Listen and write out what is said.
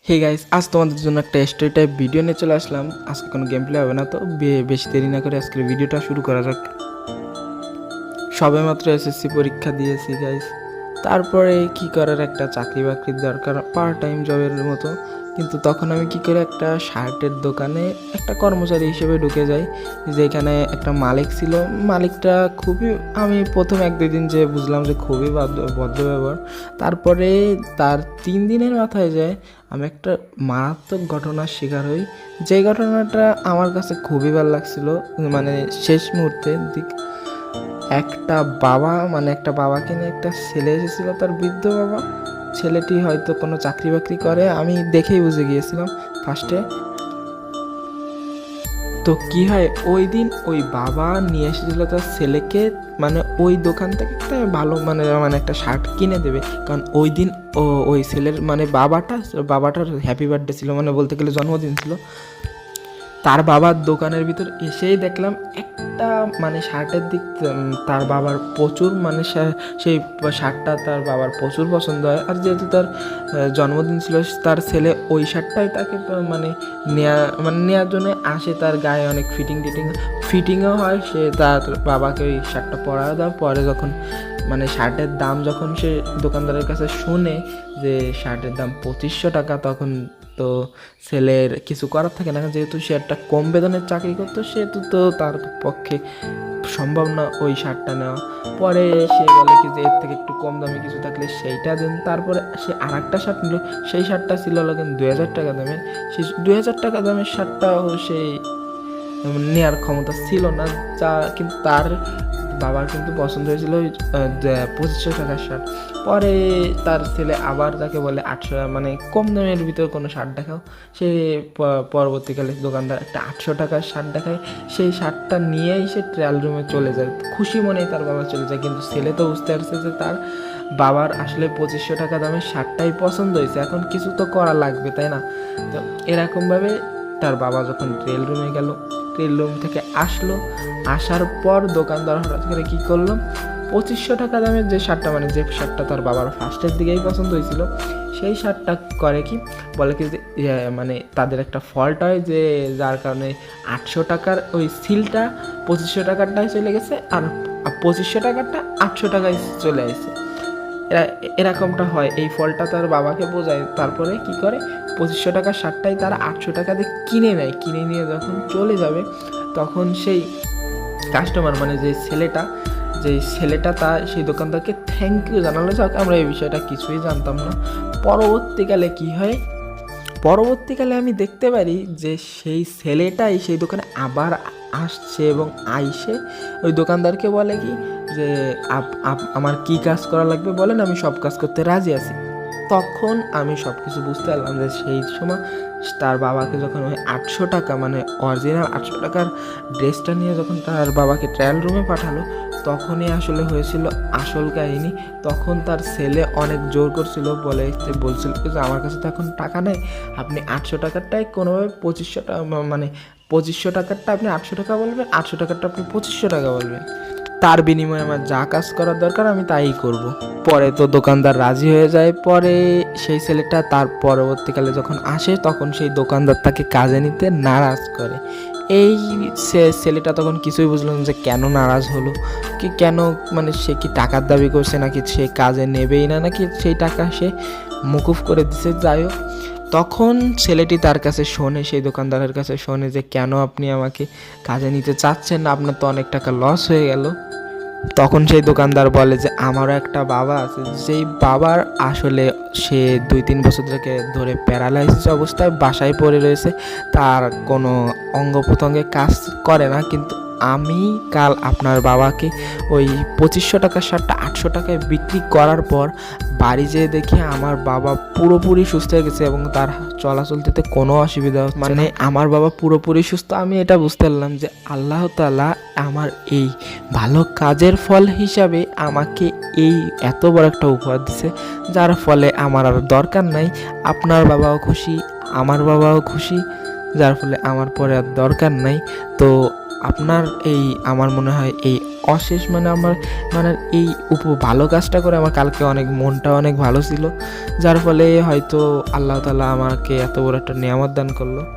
Hey guys, আজ তোমাদের জন্য একটা স্টোরি টাইপ ভিডিও নিয়ে চলে আসলাম। আজকে কোনো গেম প্লে হবে না, তো বেশি দেরি না করে আজকের ভিডিওটা শুরু করা যাক। সবেমাত্র এসএসসি পরীক্ষা দিয়েছি গাইস, তারপরে কি করার একটা চাকরি বাকরির দরকার, পার্ট টাইম জবের মতো। কিন্তু তখন আমি কি করে একটা শার্টের দোকানে একটা কর্মচারী হিসেবে ঢুকে যাই, যেখানে একটা মালিক ছিল। মালিকটা খুবই, আমি প্রথম 1-2 দিন যে বুঝলাম যে খুবই ভদ্র ব্যবহার। তারপরে তার 3 দিনের মাথায় যায় আমি একটা মারাত্মক ঘটনার শিকার হই, যে ঘটনাটা আমার কাছে খুবই ভালো লাগছিল। মানে শেষ মুহূর্তের দিক একটা একটা বাবাকে নিয়ে একটা ছেলে এসেছিলো, তার বৃদ্ধ বাবা। ছেলেটি হয়তো কোনো চাকরি বাকরি করে, আমি দেখেই বুঝে গিয়েছিলাম ফার্স্টে। তো কি হয়, ওই দিন ওই বাবা নিয়ে এসেছিল তার ছেলেকে, মানে ওই দোকান থেকে একটা ভালো মানে একটা শার্ট কিনে দেবে। কারণ ওই দিন ওই ছেলের মানে বাবাটার হ্যাপি বার্থডে ছিল, মানে বলতে গেলে জন্মদিন ছিল। তার বাবার দোকানের ভিতর এসেই দেখলাম একটা মানে শার্টের দিক তার বাবার প্রচুর, মানে সেই শার্টটা তার বাবার প্রচুর পছন্দ হয়। আর যেহেতু তার জন্মদিন ছিল, তার ছেলে ওই শার্টটাই তাকে নেওয়ার জন্য আসে। তার গায়ে অনেক ফিটিংও হয়, সে তার বাবাকে ওই শার্টটা পরায় দেওয়ার পরে যখন মানে শার্টের দাম যখন সে দোকানদারের কাছে শুনে যে শার্টের দাম 2500 টাকা, তখন তো ছেলের কিছু করার থাকে না, যেহেতু সে একটা কম বেতনের চাকরি করতো, সেহেতু তো তার পক্ষে সম্ভব না ওই শার্টটা নেওয়া। পরে সে বলে কি যে এর থেকে একটু কম দামে কিছু থাকলে সেইটা দেন। তারপরে সে আর একটা শার্ট নিল, সেই শার্টটা ছিল কিন্তু 2000 টাকা দামের। সেই 2000 টাকা দামের শার্টটাও সেই নেওয়ার ক্ষমতা ছিল না, যা কিন্তু তার বাবার কিন্তু পছন্দ হয়েছিল 2500 টাকার শার্ট। পরে তার ছেলে আবার তাকে বলে 800, মানে কম দামের ভিতরে কোনো শার্ট দেখাও। সে পরবর্তীকালে দোকানদার একটা 800 টাকার শার্ট দেখায়, সেই শার্টটা নিয়েই সে ট্রায়াল রুমে চলে যায়। খুশি মনেই তার বাবা চলে যায়, কিন্তু ছেলে তো বুঝতে পারছে যে তার বাবার আসলে 2500 টাকা দামের শার্টটাই পছন্দ হয়েছে, এখন কিছু তো করা লাগবে, তাই না? তো এরকমভাবে তার বাবা যখন ট্রেল রুমে গেল, ট্রেল রুম থেকে আসার পর দোকানদার হঠাৎ করে কী করলো, 2500 টাকা দামের যে শার্টটা, মানে যে শার্টটা তার বাবার ফার্স্টের দিকেই পছন্দ হয়েছিল, সেই শার্টটা করে কি বলে কি যে মানে তাদের একটা ফল্ট হয়, যে যার কারণে 800 টাকার ওই সিলটা 2500 টাকারটাই চলে গেছে, আর 2500 টাকারটা 800 টাকায় চলে আসছে। এরকমটা হয়, এই ফলটা তার বাবাকে বোঝায়। তারপরে কি করে, 2500 টাকার শার্টটাই তারা 800 টাকা দিয়ে কিনে নেয়। কিনে নিয়ে যখন চলে যাবে, তখন সেই কাস্টমার মানে যে ছেলেটা তার সেই দোকানদারকে থ্যাংক ইউ জানালো। যাক, আমরা এই বিষয়টা কিছুই জানতাম না। পরবর্তীকালে কি হয়, পরবর্তীকালে আমি দেখতে পারি যে সেই ছেলেটাই সেই দোকানে আবার আসছে, এবং আইসে ওই দোকানদারকে বলে কি যে আমার কি কাজ করা লাগবে বলেন, আমি সব কাজ করতে রাজি আছি। তখন আমি সব কিছু বুঝতে পারলাম যে সেই সময় তার বাবাকে যখন ওই 800 টাকা, মানে অরিজিনাল 800 টাকার ড্রেসটা নিয়ে যখন তার বাবাকে ট্রায়াল রুমে পাঠালো, তখনই আসলে হয়েছিল আসল কাহিনী। তখন তার ছেলে অনেক জোর করছিল, বলছিল যে আমার কাছে তো এখন টাকা নেই, আপনি 800 টাকারটাই কোনোভাবে 2500 টাকা, মানে 2500 টাকারটা আপনি 800 টাকা বলবেন, 800 টাকারটা আপনি 2500 টাকা বলবেন, তার বিনিময়ে আমার যা কাজ করার দরকার আমি তাই করব। পরে তো দোকানদার রাজি হয়ে যায়। পরে সেই ছেলেটা তার পরবর্তীকালে যখন আসে, তখন সেই দোকানদার তাকে কাজে নিতে নারাজ করে। এই ছেলেটা তখন কিছুই বুঝলো না যে কেন নারাজ হলো, কি কেন, মানে সে কি টাকার দাবি করছে, নাকি সে কাজে নেবেই না, নাকি সেই টাকা সে মকুফ করে দিছে। যাই হোক, তখন ছেলেটি তার কাছে শোনে, সেই দোকানদারের কাছে শোনে যে কেন আপনি আমাকে কাজে নিতে চাচ্ছেন না, আপনার তো অনেক টাকা লস হয়ে গেল। তখন সেই দোকানদার বলে যে আমারও একটা বাবা আছে, যেই বাবার আসলে সে 2-3 বছর ধরে প্যারালাইসিস অবস্থায় বাসায় পড়ে রয়েছে, তার কোনো অঙ্গ প্রত্যঙ্গে কাজ করে না। কিন্তু আমি কাল আপনার বাবাকে ওই 2500 টাকার শার্টটা 800 টাকায় বিক্রি করার পর বাড়ি যেয়ে দেখি আমার বাবা পুরোপুরি সুস্থ হয়ে গেছে, এবং তার চলাচলতে কোনো অসুবিধা হচ্ছে, মানে আমার বাবা পুরোপুরি সুস্থ। আমি এটা বুঝতে পারলাম যে আল্লাহ তাআলা আমার এই ভালো কাজের ফল হিসাবে আমাকে এই এত বড় একটা উপহার দিছে, যার ফলে আমার আর দরকার নাই। আপনার বাবাও খুশি, আমার বাবাও খুশি, যার ফলে আমার পরে আর দরকার নাই। তো আপনার এই আমার মনে হয় এই অশেষ মানে আমার মানে এই ভালো কাজটা করে আমার কালকে অনেক মনটা অনেক ভালো ছিল, যার ফলে হয়তো আল্লাহ তাআলা আমাকে এত বড় একটা নিয়ামত দান করলো।